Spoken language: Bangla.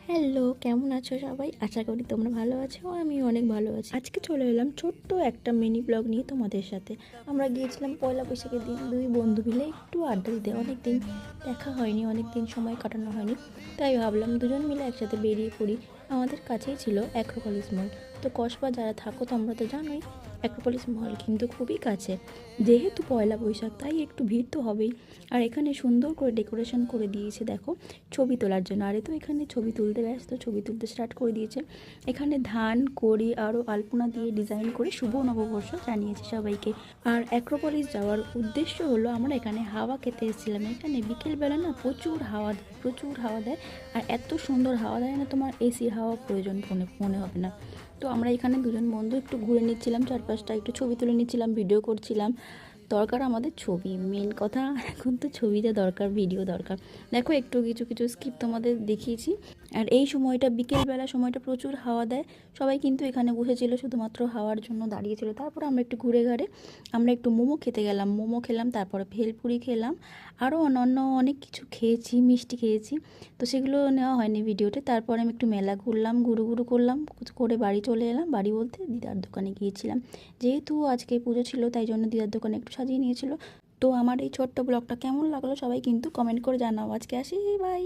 হ্যালো, কেমন আছো সবাই? আশা করি তোমরা ভালো আছো। আমিও অনেক ভালো আছি। আজকে চলে এলাম ছোট্ট একটা মিনি ব্লগ নিয়ে তোমাদের সাথে। আমরা গিয়েছিলাম পয়লা বৈশাখের দিন দুই বন্ধু মিলে একটু আড্ডা দিতে। অনেক দিন দেখা হয়নি, অনেক দিন সময় কাটানো হয়নি, তাই ভাবলাম দুজন মিলে একসাথে বেরিয়ে পড়ি। আমাদের কাছেই ছিল অ্যাক্রোপলিস মল। তো কসবা যারা থাকো তোমরা তো জানোই, অ্যাক্রোপলিস মল কিন্তু খুবই কাছে। যেহেতু পয়লা বৈশাখ তাই একটু ভিড় তো হবেই। আর এখানে সুন্দর করে ডেকোরেশন করে দিয়েছে দেখো, ছবি তোলার জন্য। আরে তো এখানে ছবি তুলতে ব্যস্ত, ছবি তুলতে স্টার্ট করে দিয়েছে। এখানে ধান কড়ি আরও আলপনা দিয়ে ডিজাইন করে শুভ নববর্ষ জানিয়েছে সবাইকে। আর অ্যাক্রোপলিস যাওয়ার উদ্দেশ্য হলো, আমরা এখানে হাওয়া খেতে এসেছিলাম। এখানে বিকেলবেলা না প্রচুর হাওয়া দেয়, প্রচুর হাওয়া দেয়। আর এত সুন্দর হাওয়া দেয় না, তোমার এসির হাওয়া প্রয়োজন মনে হবে না। তো আমরা এখানে দুজন বন্ধু একটু ঘুরে নিচ্ছিলাম চারপাশটা, একটু ছবি তুলে নিচ্ছিলাম, ভিডিও করছিলাম। দরকার আমাদের ছবি, মেন কথা এখন তো ছবিটা দরকার, ভিডিও দরকার। দেখো একটু কিছু কিছু স্কিপ তোমাদের দেখিয়েছি। আর এই সময়টা বিকেলবেলা, সময়টা প্রচুর হাওয়া দেয়। সবাই কিন্তু এখানে বসেছিল শুধুমাত্র হাওয়ার জন্য দাঁড়িয়েছিল। তারপর আমরা একটু ঘুরে ঘাড়ে আমরা একটু মোমো খেতে গেলাম, মোমো খেলাম, তারপরে ভেলপুরি খেলাম, আরও অন্যান্য অনেক কিছু খেয়েছি, মিষ্টি খেয়েছি। তো সেগুলো নেওয়া হয়নি ভিডিওতে। তারপরে আমি একটু মেলা ঘুরলাম, ঘুরু ঘুরু করলাম, করে বাড়ি চলে এলাম। বাড়ি বলতে দিদার দোকানে গিয়েছিলাম, যেহেতু আজকে পুজো ছিল তাই জন্য দিদার দোকানে একটু সাজিয়ে নিয়েছিল। তো আমার এই ছোট্ট ব্লগটা কেমন লাগলো সবাই কিন্তু কমেন্ট করে জানাও। আজকে আসি, বাই।